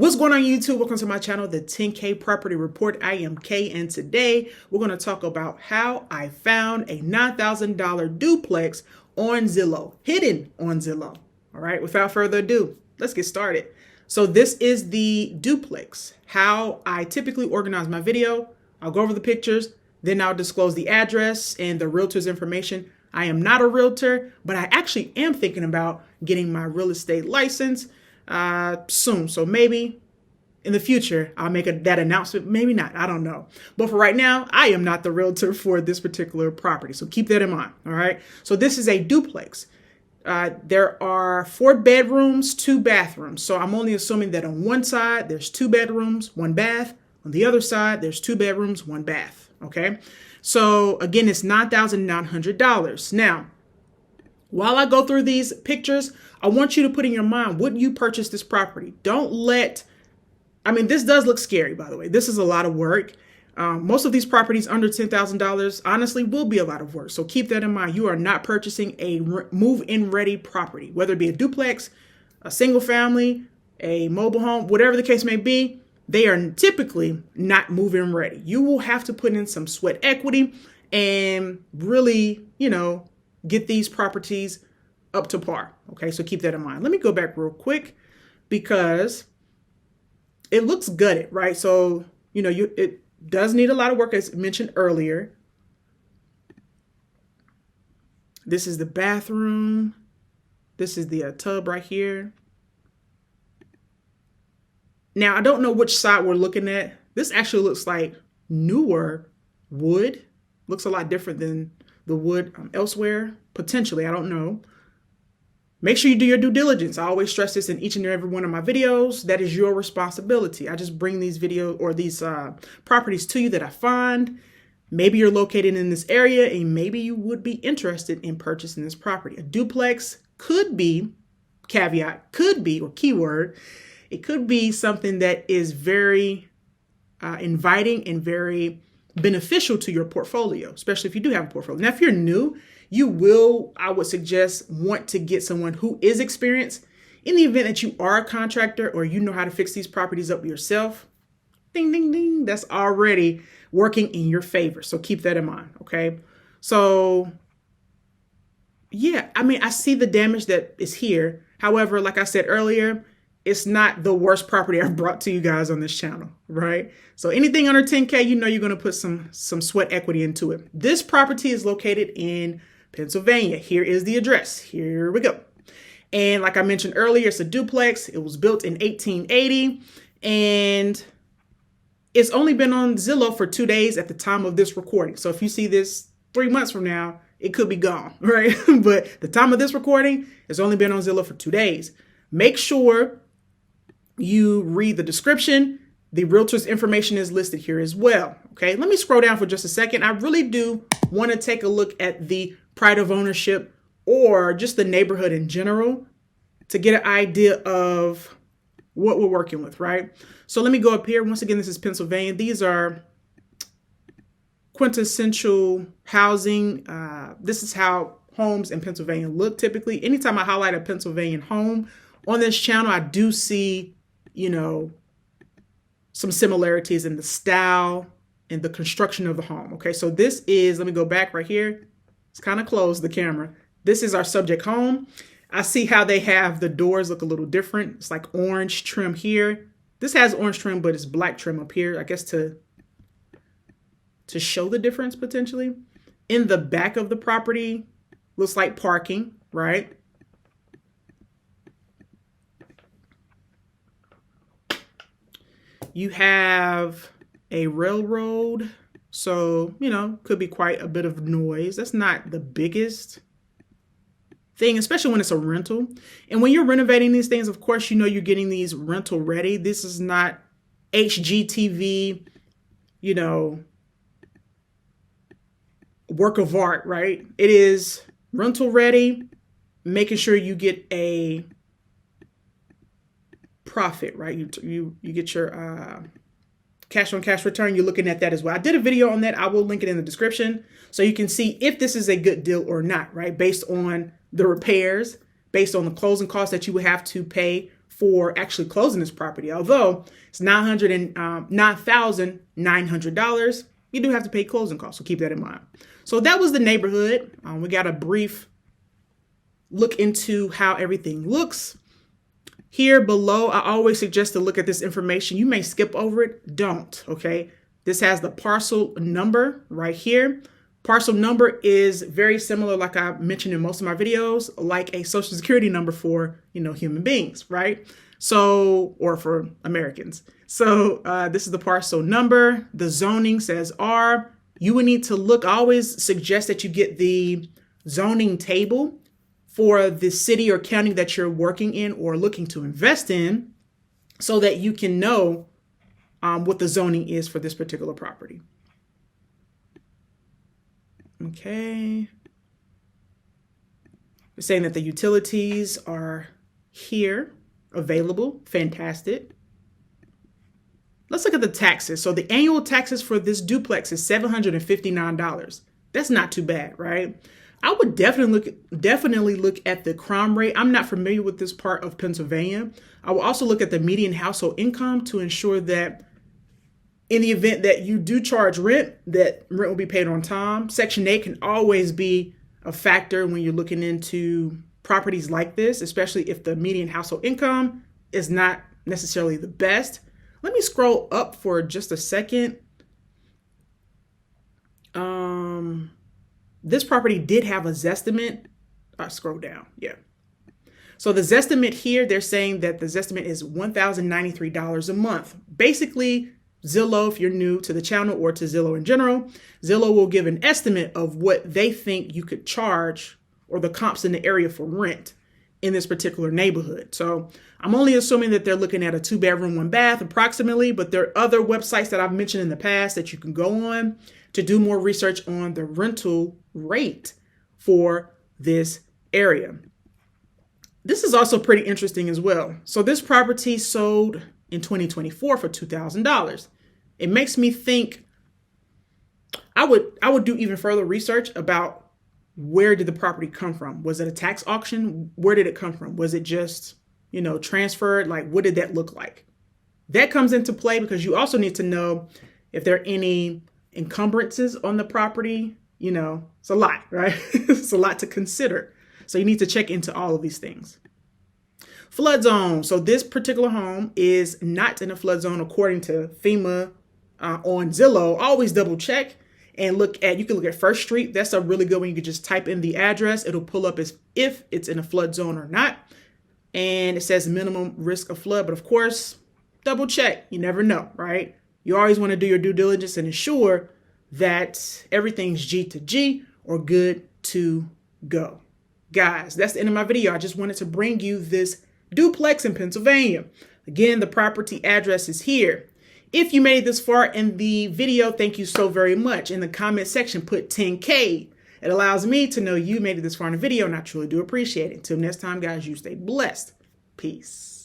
What's going on YouTube? Welcome to my channel, the 10K Property Report. I am Kay, and today we're going to talk about how I found a $9,000 duplex on Zillow, hidden on Zillow. All right, without further ado, let's get started. So this is the duplex. How I typically organize my video. I'll go over the pictures, then I'll disclose the address and the realtor's information. I am not a realtor, but I actually am thinking about getting my real estate license soon. So maybe in the future, I'll make that announcement. Maybe not. I don't know. But for right now, I am not the realtor for this particular property. So keep that in mind. All right. So this is a duplex. There are 4 bedrooms, 2 bathrooms. So I'm only assuming that on one side, there's 2 bedrooms, 1 bath. On the other side, there's 2 bedrooms, 1 bath. Okay. So again, it's $9,900. Now, while I go through these pictures, I want you to put in your mind, would you purchase this property? This does look scary, by the way. This is a lot of work. Most of these properties under $10,000, honestly, will be a lot of work. So keep that in mind. You are not purchasing a move-in ready property, whether it be a duplex, a single family, a mobile home, whatever the case may be. They are typically not move-in ready. You will have to put in some sweat equity and really, get these properties up to par. Okay, so keep that in mind. Let me go back real quick because it looks gutted, right? So, it does need a lot of work, as mentioned earlier. This is the bathroom. This is the tub right here. Now, I don't know which side we're looking at. This actually looks like newer wood. Looks a lot different than the wood elsewhere. Potentially, I don't know. Make sure you do your due diligence. I always stress this in each and every one of my videos. That is your responsibility. I just bring these these properties to you that I find. Maybe you're located in this area and maybe you would be interested in purchasing this property. A duplex could be, caveat, could be, or keyword, it could be something that is very inviting and very beneficial to your portfolio, especially if you do have a portfolio. Now, if you're new, you will, I would suggest, want to get someone who is experienced. In the event that you are a contractor or you know how to fix these properties up yourself, ding, ding, ding, that's already working in your favor. So keep that in mind, okay? So, yeah, I see the damage that is here. However, like I said earlier, it's not the worst property I've brought to you guys on this channel, right? So anything under 10K, you're going to put some sweat equity into it. This property is located in Pennsylvania. Here is the address. Here we go. And like I mentioned earlier, it's a duplex. It was built in 1880 and it's only been on Zillow for 2 days at the time of this recording. So if you see this 3 months from now, it could be gone, right? But the time of this recording, it's only been on Zillow for 2 days. Make sure you read the description. The realtor's information is listed here as well. Okay, let me scroll down for just a second. I really do want to take a look at the pride of ownership or just the neighborhood in general to get an idea of what we're working with, right? So let me go up here. Once again, this is Pennsylvania. These are quintessential housing. This is how homes in Pennsylvania look typically. Anytime I highlight a Pennsylvania home on this channel, I do see, some similarities in the style and the construction of the home. Okay, so this is, let me go back right here. It's kind of closed, the camera. This is our subject home. I see how they have the doors look a little different. It's like orange trim here. This has orange trim, but it's black trim up here, I guess to show the difference potentially. In the back of the property, looks like parking, right? You have a railroad, so, could be quite a bit of noise. That's not the biggest thing, especially when it's a rental. And when you're renovating these things, of course, you're getting these rental ready. This is not HGTV, work of art, right? It is rental ready, making sure you get a profit, right? You get your cash on cash return. You're looking at that as well. I did a video on that. I will link it in the description so you can see if this is a good deal or not, right? Based on the repairs, based on the closing costs that you would have to pay for actually closing this property. Although it's $9,900, you do have to pay closing costs, so keep that in mind. So that was the neighborhood. We got a brief look into how everything looks. Here below, I always suggest to look at this information. You may skip over it. Don't, okay? This has the parcel number right here. Parcel number is very similar, like I mentioned in most of my videos, like a social security number for, human beings, right? So, or for Americans. So this is the parcel number. The zoning says R. You would need to look, I always suggest that you get the zoning table for the city or county that you're working in or looking to invest in, so that you can know what the zoning is for this particular property. Okay. We're saying that the utilities are here, available. Fantastic. Let's look at the taxes. So the annual taxes for this duplex is $759. That's not too bad, right? I would definitely look at the crime rate. I'm not familiar with this part of Pennsylvania. I will also look at the median household income to ensure that in the event that you do charge rent, that rent will be paid on time. Section 8 can always be a factor when you're looking into properties like this, especially if the median household income is not necessarily the best. Let me scroll up for just a second. This property did have a Zestimate. Scroll down. Yeah. So the Zestimate here, they're saying that the Zestimate is $1,093 a month. Basically, Zillow, if you're new to the channel or to Zillow in general, Zillow will give an estimate of what they think you could charge or the comps in the area for rent in this particular neighborhood. So I'm only assuming that they're looking at a 2-bedroom, 1-bath approximately, but there are other websites that I've mentioned in the past that you can go on to do more research on the rental rate for this area. This is also pretty interesting as well. So this property sold in 2024 for $2,000. It makes me think I would do even further research about where did the property come from? Was it a tax auction? Where did it come from? Was it just, transferred? Like, what did that look like? That comes into play because you also need to know if there are any encumbrances on the property. It's a lot, right? It's a lot to consider. So you need to check into all of these things. Flood zone. So this particular home is not in a flood zone according to FEMA on Zillow. Always double check and you can look at First Street. That's a really good one. You can just type in the address. It'll pull up as if it's in a flood zone or not. And it says minimum risk of flood. But of course, double check. You never know, right? You always want to do your due diligence and ensure that everything's G to G or good to go. Guys, that's the end of my video. I just wanted to bring you this duplex in Pennsylvania. Again, the property address is here. If you made it this far in the video, thank you so very much. In the comment section, put 10K. It allows me to know you made it this far in the video, and I truly do appreciate it. Until next time, guys, you stay blessed. Peace.